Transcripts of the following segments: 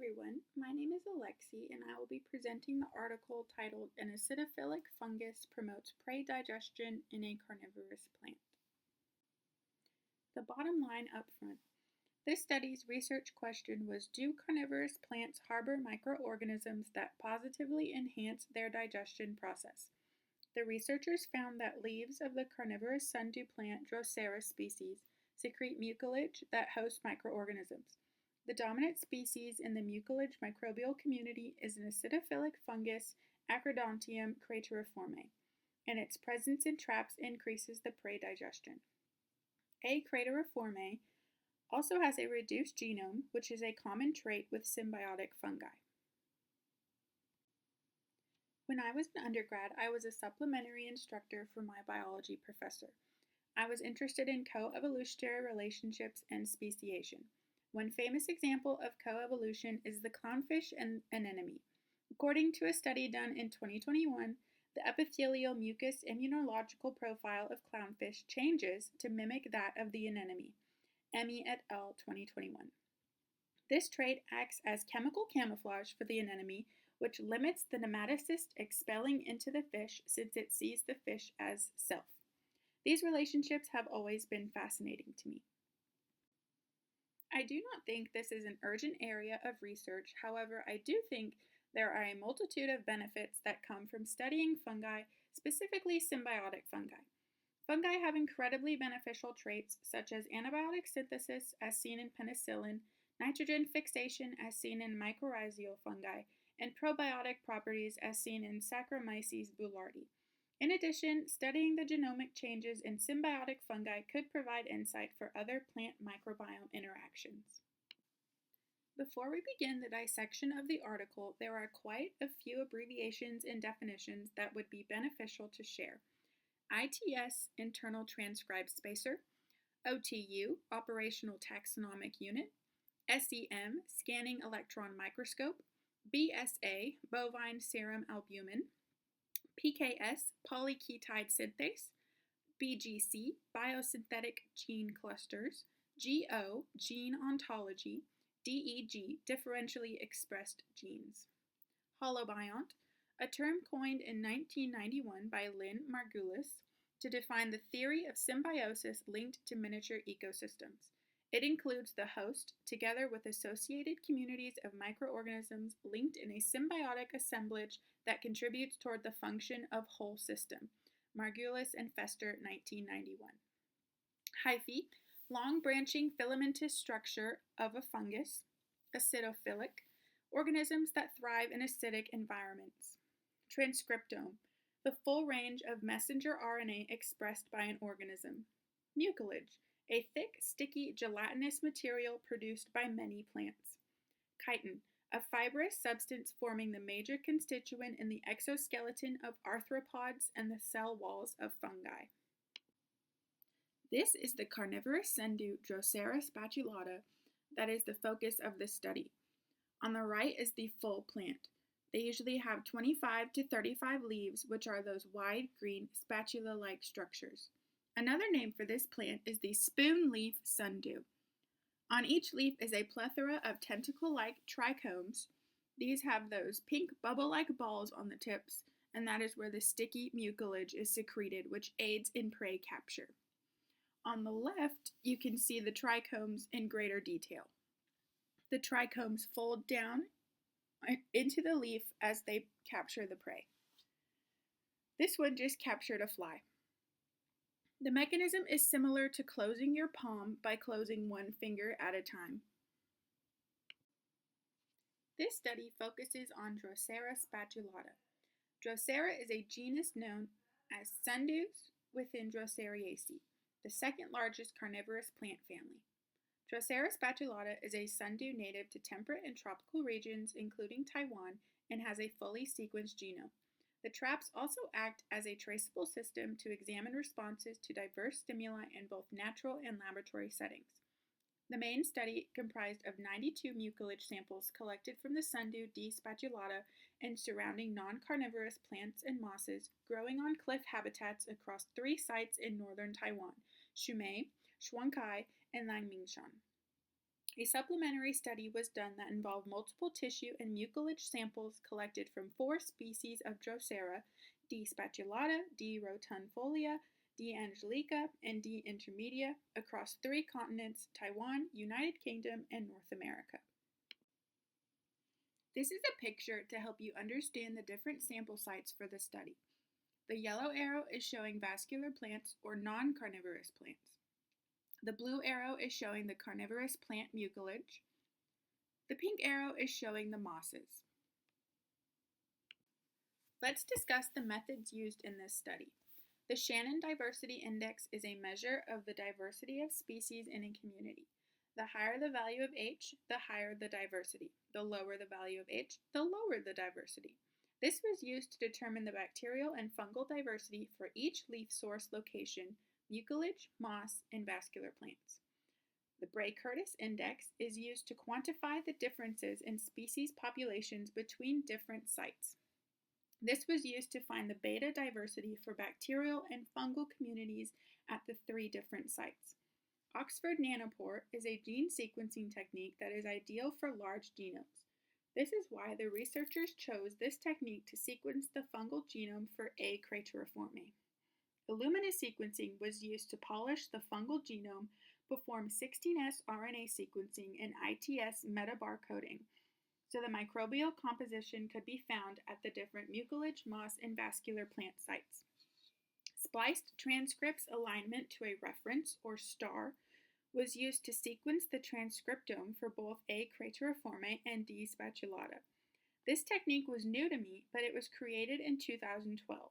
everyone, my name is Alexi and I will be presenting the article titled An Acidophilic Fungus Promotes Prey Digestion in a Carnivorous Plant. The bottom line up front. This study's research question was, do carnivorous plants harbor microorganisms that positively enhance their digestion process? The researchers found that leaves of the carnivorous sundew plant Drosera species secrete mucilage that hosts microorganisms. The dominant species in the mucilage microbial community is an acidophilic fungus, Acrodontium crateriforme, and its presence in traps increases the prey digestion. A. crateriforme also has a reduced genome, which is a common trait with symbiotic fungi. When I was an undergrad, I was a supplementary instructor for my biology professor. I was interested in coevolutionary relationships and speciation. One famous example of coevolution is the clownfish and anemone. According to a study done in 2021, the epithelial mucus immunological profile of clownfish changes to mimic that of the anemone. Emmy et al. 2021. This trait acts as chemical camouflage for the anemone, which limits the nematocyst expelling into the fish since it sees the fish as self. These relationships have always been fascinating to me. I do not think this is an urgent area of research. However, I do think there are a multitude of benefits that come from studying fungi, specifically symbiotic fungi. Fungi have incredibly beneficial traits such as antibiotic synthesis as seen in penicillin, nitrogen fixation as seen in mycorrhizal fungi, and probiotic properties as seen in Saccharomyces boulardii. In addition, studying the genomic changes in symbiotic fungi could provide insight for other plant microbiome interactions. Before we begin the dissection of the article, there are quite a few abbreviations and definitions that would be beneficial to share. ITS, Internal Transcribed Spacer, OTU, Operational Taxonomic Unit, SEM, Scanning Electron Microscope, BSA, Bovine Serum Albumin, PKS, Polyketide Synthase, BGC, Biosynthetic Gene Clusters, GO, Gene Ontology, DEG, Differentially Expressed Genes. Holobiont, a term coined in 1991 by Lynn Margulis to define the theory of symbiosis linked to miniature ecosystems. It includes the host, together with associated communities of microorganisms linked in a symbiotic assemblage that contributes toward the function of whole system. Margulis and Fester, 1991. Hyphae, long branching filamentous structure of a fungus, acidophilic, organisms that thrive in acidic environments. Transcriptome, the full range of messenger RNA expressed by an organism. Mucilage, a thick, sticky, gelatinous material produced by many plants. Chitin, a fibrous substance forming the major constituent in the exoskeleton of arthropods and the cell walls of fungi. This is the carnivorous sundew Drosera spatulata that is the focus of this study. On the right is the full plant. They usually have 25 to 35 leaves, which are those wide green spatula-like structures. Another name for this plant is the spoon leaf sundew. On each leaf is a plethora of tentacle-like trichomes. These have those pink bubble-like balls on the tips, and that is where the sticky mucilage is secreted, which aids in prey capture. On the left, you can see the trichomes in greater detail. The trichomes fold down into the leaf as they capture the prey. This one just captured a fly. The mechanism is similar to closing your palm by closing one finger at a time. This study focuses on Drosera spatulata. Drosera is a genus known as sundews within Droseraceae, the second largest carnivorous plant family. Drosera spatulata is a sundew native to temperate and tropical regions, including Taiwan, and has a fully sequenced genome. The traps also act as a traceable system to examine responses to diverse stimuli in both natural and laboratory settings. The main study comprised of 92 mucilage samples collected from the sundew D. spatulata and surrounding non-carnivorous plants and mosses growing on cliff habitats across 3 sites in northern Taiwan, Shumei, Shuangkai, and Langmingshan. A supplementary study was done that involved multiple tissue and mucilage samples collected from 4 species of Drosera: D. spatulata, D. rotundifolia, D. angelica, and D. intermedia, across 3 continents: Taiwan, United Kingdom, and North America. This is a picture to help you understand the different sample sites for the study. The yellow arrow is showing vascular plants or non-carnivorous plants. The blue arrow is showing the carnivorous plant mucilage. The pink arrow is showing the mosses. Let's discuss the methods used in this study. The Shannon Diversity Index is a measure of the diversity of species in a community. The higher the value of H, the higher the diversity. The lower the value of H, the lower the diversity. This was used to determine the bacterial and fungal diversity for each leaf source location, mucilage, moss, and vascular plants. The Bray-Curtis Index is used to quantify the differences in species populations between different sites. This was used to find the beta diversity for bacterial and fungal communities at the 3 different sites. Oxford Nanopore is a gene sequencing technique that is ideal for large genomes. This is why the researchers chose this technique to sequence the fungal genome for A. crateriforme. Illumina sequencing was used to polish the fungal genome, perform 16S RNA sequencing, and ITS metabarcoding, so the microbial composition could be found at the different mucilage, moss, and vascular plant sites. Spliced transcripts alignment to a reference, or STAR, was used to sequence the transcriptome for both A. crateriforme and D. spatulata. This technique was new to me, but it was created in 2012.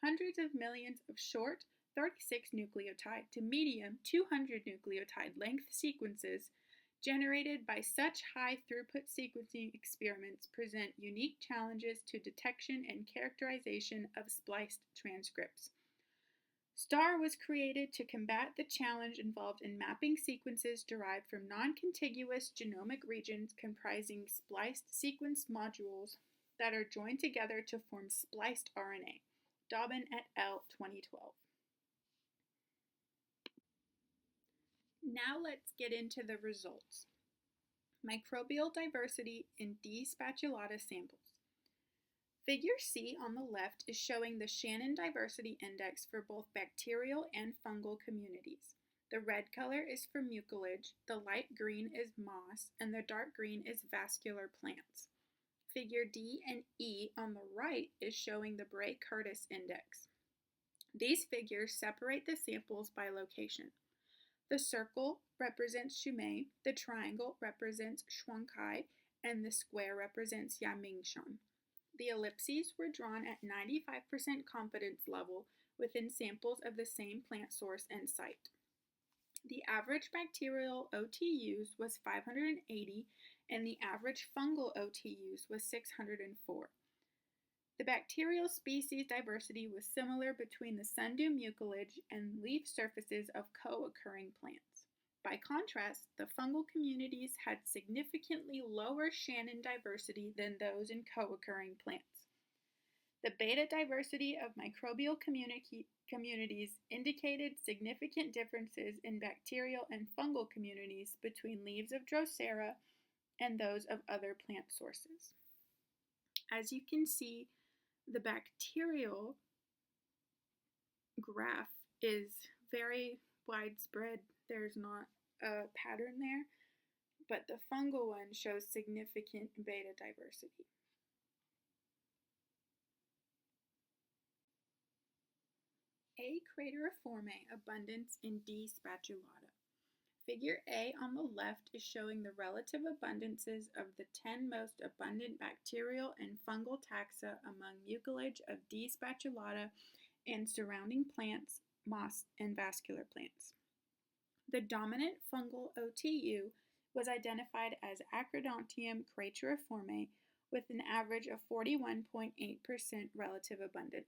Hundreds of millions of short, 36 nucleotide to medium 200 nucleotide length sequences generated by such high throughput sequencing experiments present unique challenges to detection and characterization of spliced transcripts. STAR was created to combat the challenge involved in mapping sequences derived from non-contiguous genomic regions comprising spliced sequence modules that are joined together to form spliced RNA. Dobbin et al. 2012. Now let's get into the results. Microbial diversity in D. spatulata samples. Figure C on the left is showing the Shannon Diversity Index for both bacterial and fungal communities. The red color is for mucilage, the light green is moss, and the dark green is vascular plants. Figure D and E on the right is showing the Bray-Curtis Index. These figures separate the samples by location. The circle represents Shumei, the triangle represents Shuangkai, and the square represents Yangmingshan. The ellipses were drawn at 95% confidence level within samples of the same plant source and site. The average bacterial OTUs was 580 and the average fungal OTUs was 604. The bacterial species diversity was similar between the sundew mucilage and leaf surfaces of co-occurring plants. By contrast, the fungal communities had significantly lower Shannon diversity than those in co-occurring plants. The beta diversity of microbial communities indicated significant differences in bacterial and fungal communities between leaves of Drosera and those of other plant sources. As you can see, the bacterial graph is very widespread. There's not a pattern there, but the fungal one shows significant beta diversity. A. crateriforme abundance in D. spatulata. Figure A on the left is showing the relative abundances of the 10 most abundant bacterial and fungal taxa among mucilage of D. spatulata and surrounding plants, moss, and vascular plants. The dominant fungal OTU was identified as Acrodontium crateriforme with an average of 41.8% relative abundance.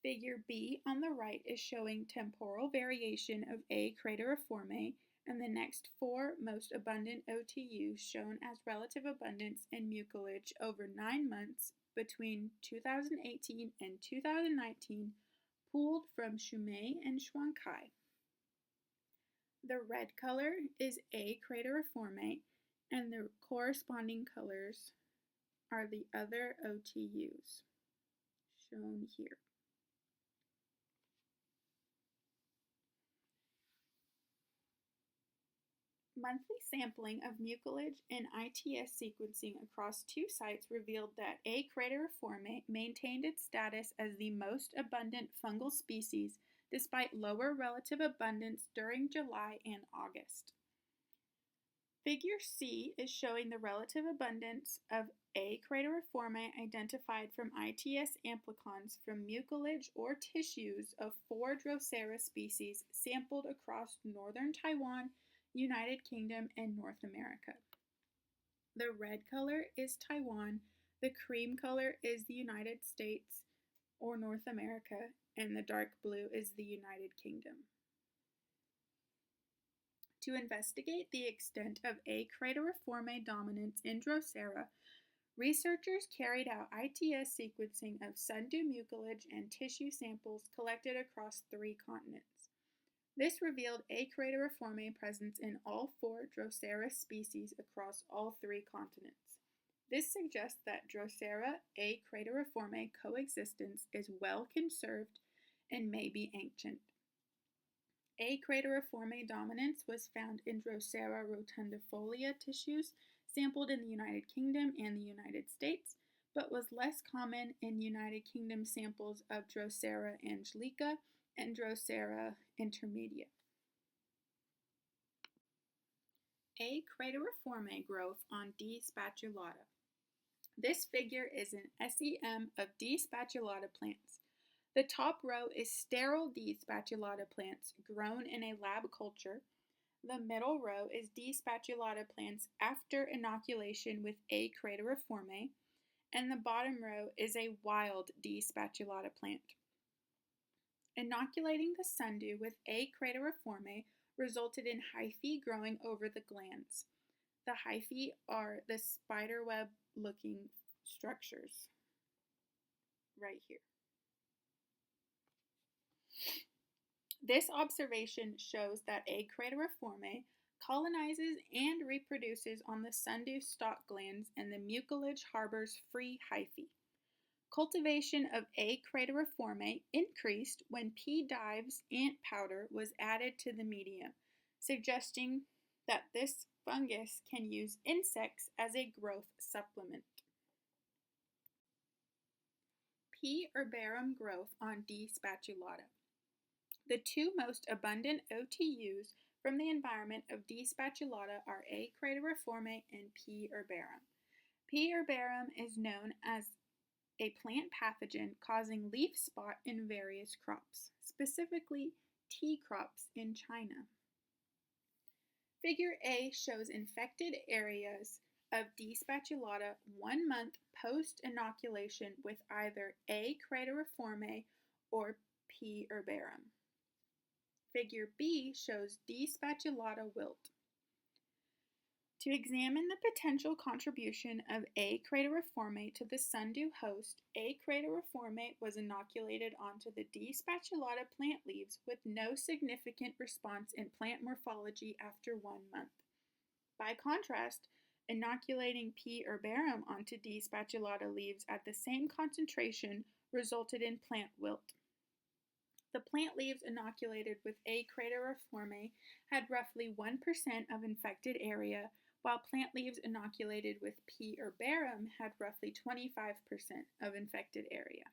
Figure B on the right is showing temporal variation of A. crateriforme and the next 4 most abundant OTUs shown as relative abundance in mucilage over 9 months between 2018 and 2019, pooled from Shumei and Shuangkai. The red color is A. crateriforme, and the corresponding colors are the other OTUs, shown here. Monthly sampling of mucilage and ITS sequencing across 2 sites revealed that A. crateriforme maintained its status as the most abundant fungal species despite lower relative abundance during July and August. Figure C is showing the relative abundance of A. crateriforme identified from ITS amplicons from mucilage or tissues of 4 Drosera species sampled across northern Taiwan, United Kingdom, and North America. The red color is Taiwan, the cream color is the United States or North America, and the dark blue is the United Kingdom. To investigate the extent of A. crateriforme dominance in Drosera, researchers carried out ITS sequencing of sundew mucilage and tissue samples collected across 3 continents. This revealed A. crateriforme presence in all 4 Drosera species across all 3 continents. This suggests that Drosera A. crateriforme coexistence is well conserved and may be ancient. A. crateriforme dominance was found in Drosera rotundifolia tissues sampled in the United Kingdom and the United States, but was less common in United Kingdom samples of Drosera angelica and Drosera intermedia. A. crateriforme growth on D. spatulata. This figure is an SEM of D. spatulata plants. The top row is sterile D. spatulata plants grown in a lab culture. The middle row is D. spatulata plants after inoculation with A. crateriforme, and the bottom row is a wild D. spatulata plant. Inoculating the sundew with A. crateriforme resulted in hyphae growing over the glands. The hyphae are the spiderweb-looking structures right here. This observation shows that A. crateriforme colonizes and reproduces on the sundew stalk glands, and the mucilage harbors free hyphae. Cultivation of A. crateriforme increased when P. dives ant powder was added to the medium, suggesting that this fungus can use insects as a growth supplement. P. herbarum growth on D. spatulata. The 2 most abundant OTUs from the environment of D. spatulata are A. crateriforme and P. herbarum. P. herbarum is known as a plant pathogen causing leaf spot in various crops, specifically tea crops in China. Figure A shows infected areas of D. spatulata 1 month post-inoculation with either A. crateriforme or P. herbarum. Figure B shows D. spatulata wilt. To examine the potential contribution of A. crateriforme to the sundew host, A. crateriforme was inoculated onto the D. spatulata plant leaves with no significant response in plant morphology after 1 month. By contrast, inoculating P. herbarum onto D. spatulata leaves at the same concentration resulted in plant wilt. The plant leaves inoculated with A. crateriforme had roughly 1% of infected area, while plant leaves inoculated with P. herbarum had roughly 25% of infected area.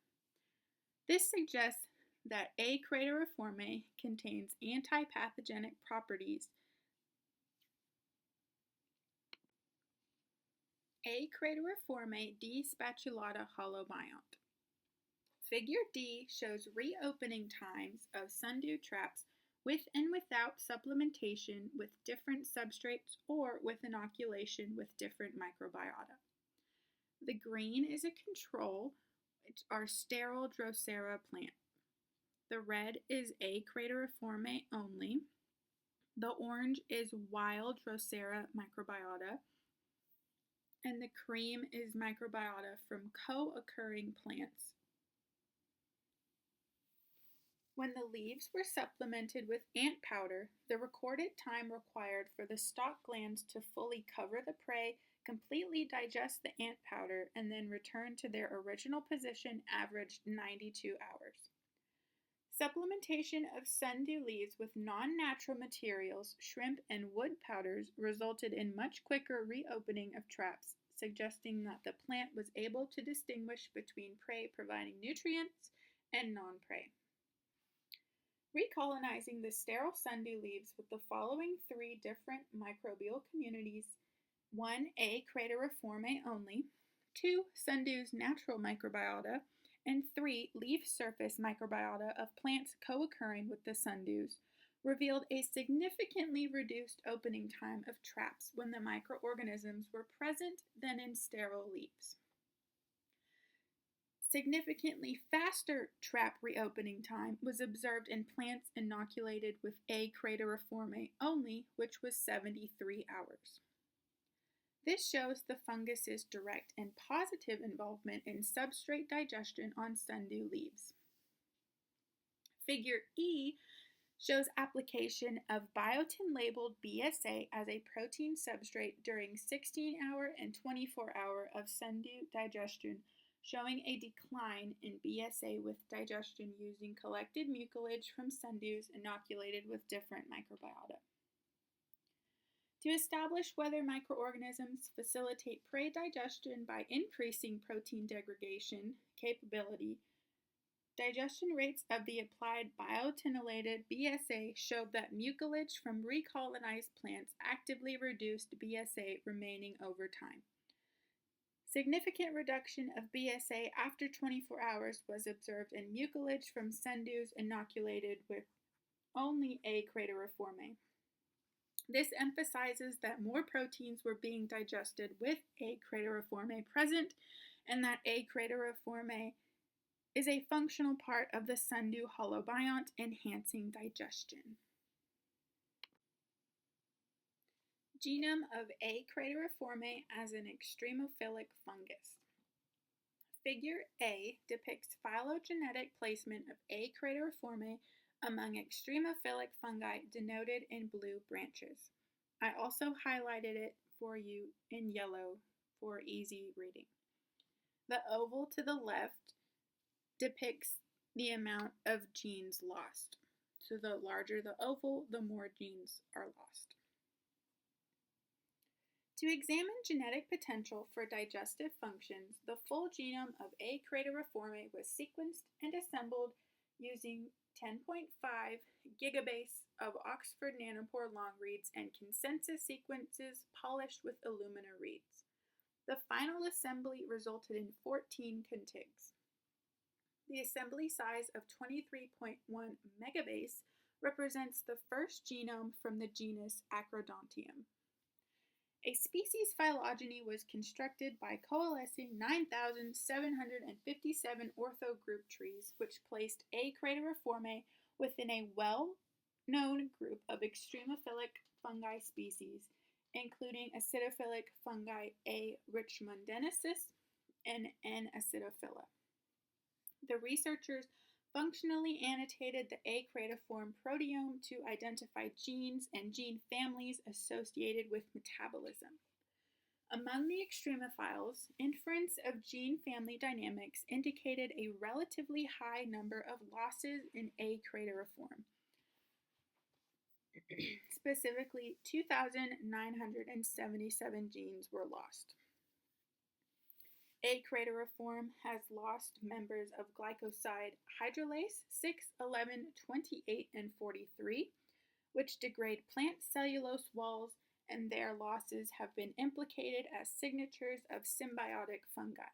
This suggests that A. crateriforme contains antipathogenic properties. A. crateriforme D. spatulata holobiont. Figure D shows reopening times of sundew traps with and without supplementation with different substrates or with inoculation with different microbiota. The green is a control, which are sterile Drosera plant. The red is A. crateriforme only. The orange is wild Drosera microbiota. And the cream is microbiota from co-occurring plants. When the leaves were supplemented with ant powder, the recorded time required for the stalk glands to fully cover the prey, completely digest the ant powder, and then return to their original position averaged 92 hours. Supplementation of sundew leaves with non-natural materials, shrimp, and wood powders resulted in much quicker reopening of traps, suggesting that the plant was able to distinguish between prey providing nutrients and non-prey. Recolonizing the sterile sundew leaves with the following three different microbial communities: 1. A. Crateriforme only, 2. Sundew's natural microbiota, and 3. Leaf surface microbiota of plants co-occurring with the sundews, revealed a significantly reduced opening time of traps when the microorganisms were present than in sterile leaves. Significantly faster trap reopening time was observed in plants inoculated with A. crateriforme only, which was 73 hours. This shows the fungus's direct and positive involvement in substrate digestion on sundew leaves. Figure E shows application of biotin-labeled BSA as a protein substrate during 16-hour and 24-hour of sundew digestion, showing a decline in BSA with digestion using collected mucilage from sundews inoculated with different microbiota. To establish whether microorganisms facilitate prey digestion by increasing protein degradation capability, digestion rates of the applied biotinylated BSA showed that mucilage from recolonized plants actively reduced BSA remaining over time. Significant reduction of BSA after 24 hours was observed in mucilage from sundews inoculated with only A. crateriforme. This emphasizes that more proteins were being digested with A. crateriforme present, and that A. crateriforme is a functional part of the sundew holobiont, enhancing digestion. Genome of A. crateriforme as an extremophilic fungus. Figure A depicts phylogenetic placement of A. crateriforme among extremophilic fungi denoted in blue branches. I also highlighted it for you in yellow for easy reading. The oval to the left depicts the amount of genes lost. So the larger the oval, the more genes are lost. To examine genetic potential for digestive functions, the full genome of A. crateriforme was sequenced and assembled using 10.5 gigabase of Oxford nanopore long reads and consensus sequences polished with Illumina reads. The final assembly resulted in 14 contigs. The assembly size of 23.1 megabase represents the first genome from the genus Acrodontium. A species phylogeny was constructed by coalescing 9,757 orthogroup trees, which placed A. crateriforme within a well-known group of extremophilic fungi species, including acidophilic fungi A. richmondensis and N. acidophila. The researchers functionally annotated the A. crateriform proteome to identify genes and gene families associated with metabolism. Among the extremophiles, inference of gene family dynamics indicated a relatively high number of losses in A. crateriform. Specifically, 2,977 genes were lost. A. crateriform has lost members of glycoside hydrolase 6, 11, 28, and 43, which degrade plant cellulose walls, and their losses have been implicated as signatures of symbiotic fungi.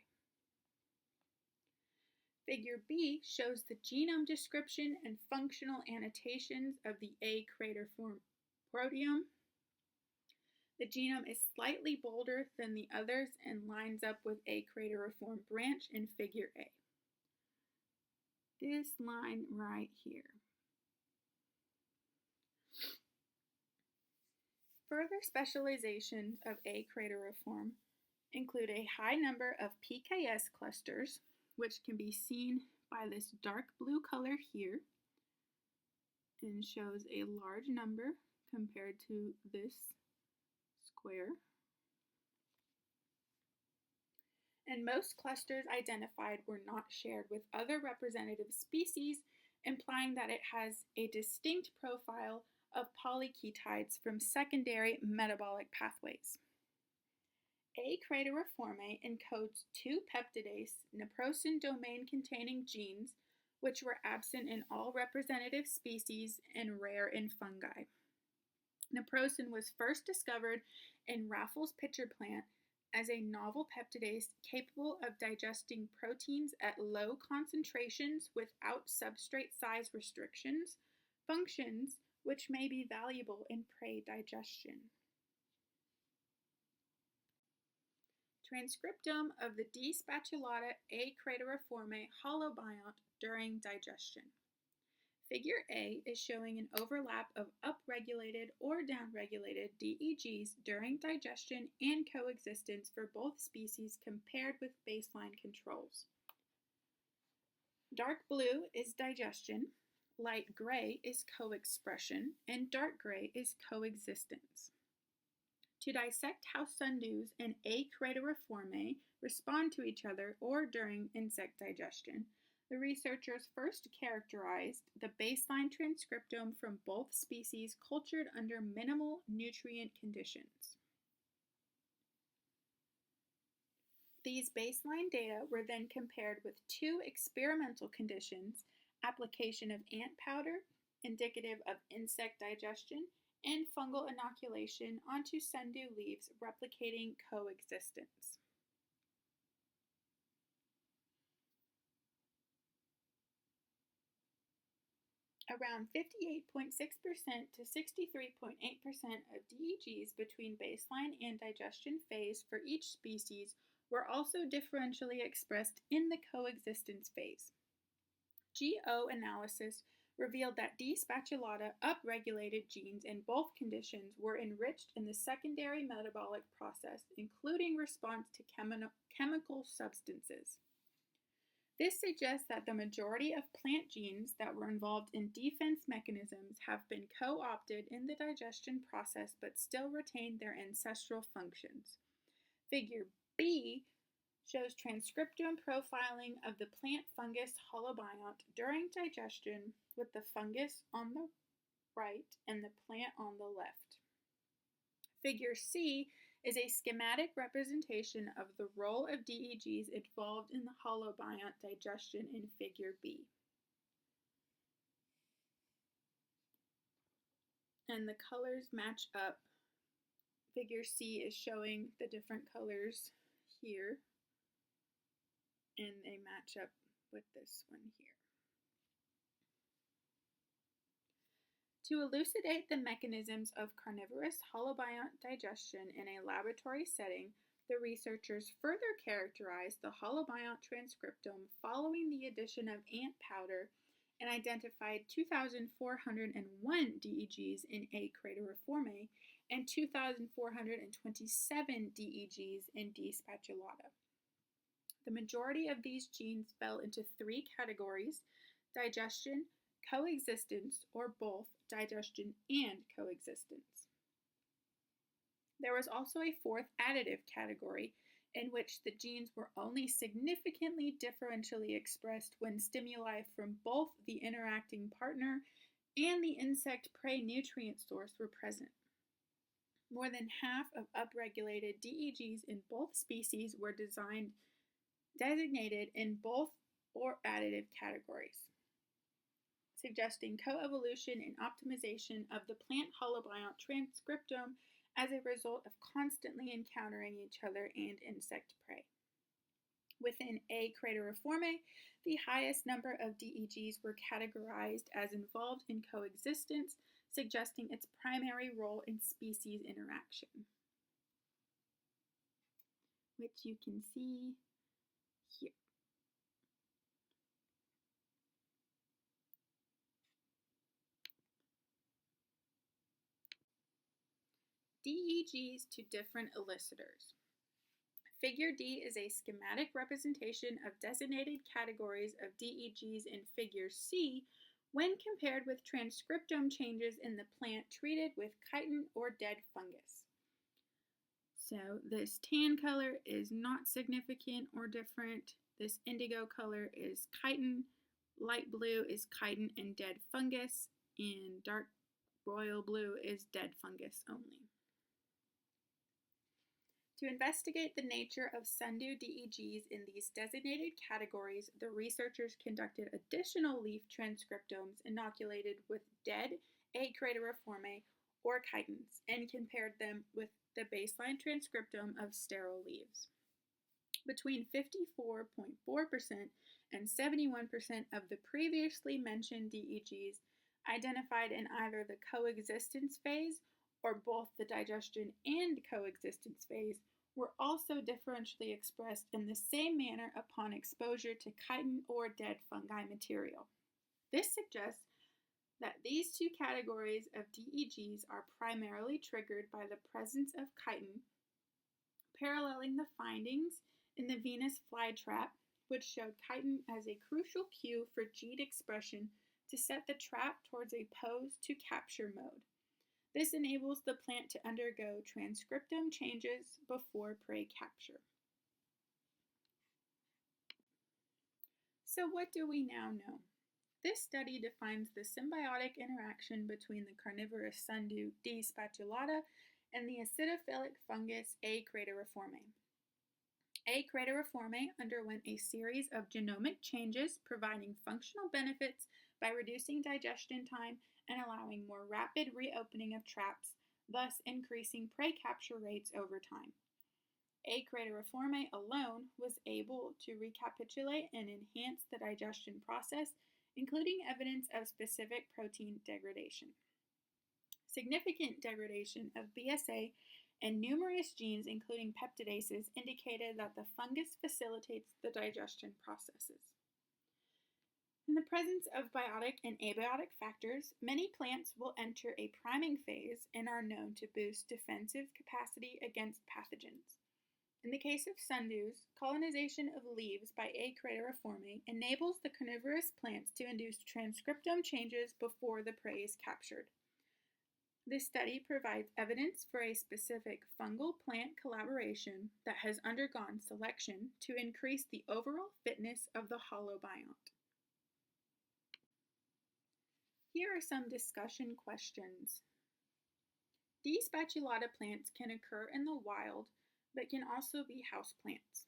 Figure B shows the genome description and functional annotations of the A. crateriform proteome. The genome is slightly bolder than the others and lines up with A. crateriform branch in Figure A. This line right here. Further specializations of A. crateriform include a high number of PKS clusters, which can be seen by this dark blue color here, and shows a large number compared to this square. And most clusters identified were not shared with other representative species, implying that it has a distinct profile of polyketides from secondary metabolic pathways. A. crateriforme encodes two peptidase neprosin domain-containing genes, which were absent in all representative species and rare in fungi. Neprosin was first discovered in Raffles pitcher plant as a novel peptidase capable of digesting proteins at low concentrations without substrate size restrictions, functions which may be valuable in prey digestion. Transcriptome of the D. spatulata A. crateriforme holobiont during digestion. Figure A is showing an overlap of upregulated or downregulated DEGs during digestion and coexistence for both species compared with baseline controls. Dark blue is digestion, light gray is co-expression, and dark gray is coexistence. To dissect how sundews and A. crateriforme respond to each other or during insect digestion, the researchers first characterized the baseline transcriptome from both species cultured under minimal nutrient conditions. These baseline data were then compared with two experimental conditions, application of ant powder, indicative of insect digestion, and fungal inoculation onto sundew leaves, replicating coexistence. Around 58.6% to 63.8% of DEGs between baseline and digestion phase for each species were also differentially expressed in the coexistence phase. GO analysis revealed that D. spatulata upregulated genes in both conditions were enriched in the secondary metabolic process, including response to chemical substances. This suggests that the majority of plant genes that were involved in defense mechanisms have been co-opted in the digestion process but still retain their ancestral functions. Figure B shows transcriptome profiling of the plant fungus holobiont during digestion with the fungus on the right and the plant on the left. Figure C is a schematic representation of the role of DEGs involved in the holobiont digestion in Figure B. And the colors match up. Figure C is showing the different colors here, and they match up with this one here. To elucidate the mechanisms of carnivorous holobiont digestion in a laboratory setting, the researchers further characterized the holobiont transcriptome following the addition of ant powder and identified 2,401 DEGs in A. crateriforme and 2,427 DEGs in D. spatulata. The majority of these genes fell into three categories: digestion, coexistence, or both digestion and coexistence. There was also a fourth additive category in which the genes were only significantly differentially expressed when stimuli from both the interacting partner and the insect prey nutrient source were present. More than half of upregulated DEGs in both species were designated in both or additive categories, suggesting coevolution and optimization of the plant holobiont transcriptome as a result of constantly encountering each other and insect prey. Within A. crateriforme, the highest number of DEGs were categorized as involved in coexistence, suggesting its primary role in species interaction, which you can see here. DEGs to different elicitors. Figure D is a schematic representation of designated categories of DEGs in Figure C, when compared with transcriptome changes in the plant treated with chitin or dead fungus. So this tan color is not significant or different. This indigo color is chitin, light blue is chitin and dead fungus, and dark royal blue is dead fungus only. To investigate the nature of sundew DEGs in these designated categories, the researchers conducted additional leaf transcriptomes inoculated with dead A. crateriforme or chitins and compared them with the baseline transcriptome of sterile leaves. Between 54.4% and 71% of the previously mentioned DEGs identified in either the coexistence phase or both the digestion and coexistence phase were also differentially expressed in the same manner upon exposure to chitin or dead fungi material. This suggests that these two categories of DEGs are primarily triggered by the presence of chitin, paralleling the findings in the Venus flytrap, which showed chitin as a crucial cue for gene expression to set the trap towards a pose to capture mode. This enables the plant to undergo transcriptome changes before prey capture. So what do we now know? This study defines the symbiotic interaction between the carnivorous sundew D. spatulata and the acidophilic fungus A. crateriforme. A. crateriforme underwent a series of genomic changes providing functional benefits by reducing digestion time and allowing more rapid reopening of traps, thus increasing prey capture rates over time. A. crateriforme alone was able to recapitulate and enhance the digestion process, including evidence of specific protein degradation. Significant degradation of BSA and numerous genes, including peptidases, indicated that the fungus facilitates the digestion processes. In the presence of biotic and abiotic factors, many plants will enter a priming phase and are known to boost defensive capacity against pathogens. In the case of sundews, colonization of leaves by A. crateriforme enables the carnivorous plants to induce transcriptome changes before the prey is captured. This study provides evidence for a specific fungal-plant collaboration that has undergone selection to increase the overall fitness of the holobiont. Here are some discussion questions. D. spatulata plants can occur in the wild, but can also be houseplants.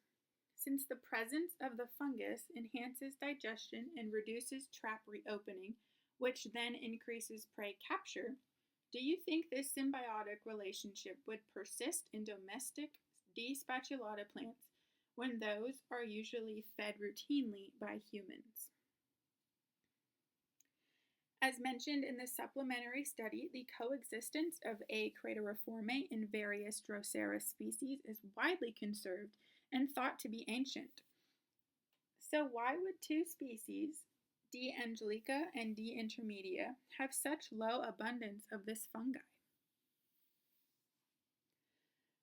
Since the presence of the fungus enhances digestion and reduces trap reopening, which then increases prey capture, do you think this symbiotic relationship would persist in domestic D. spatulata plants when those are usually fed routinely by humans? As mentioned in the supplementary study, the coexistence of A. crateriforme in various Drosera species is widely conserved and thought to be ancient. So why would two species, D. angelica and D. intermedia, have such low abundance of this fungi?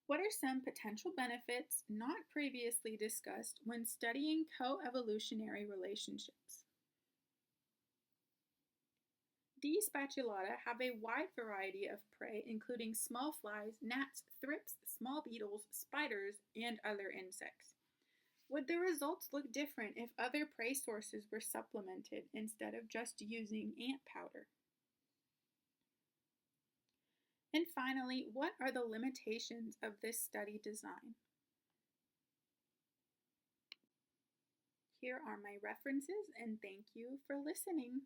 What are some potential benefits not previously discussed when studying coevolutionary relationships? D. spatulata have a wide variety of prey, including small flies, gnats, thrips, small beetles, spiders, and other insects. Would the results look different if other prey sources were supplemented instead of just using ant powder? And finally, what are the limitations of this study design? Here are my references, and thank you for listening.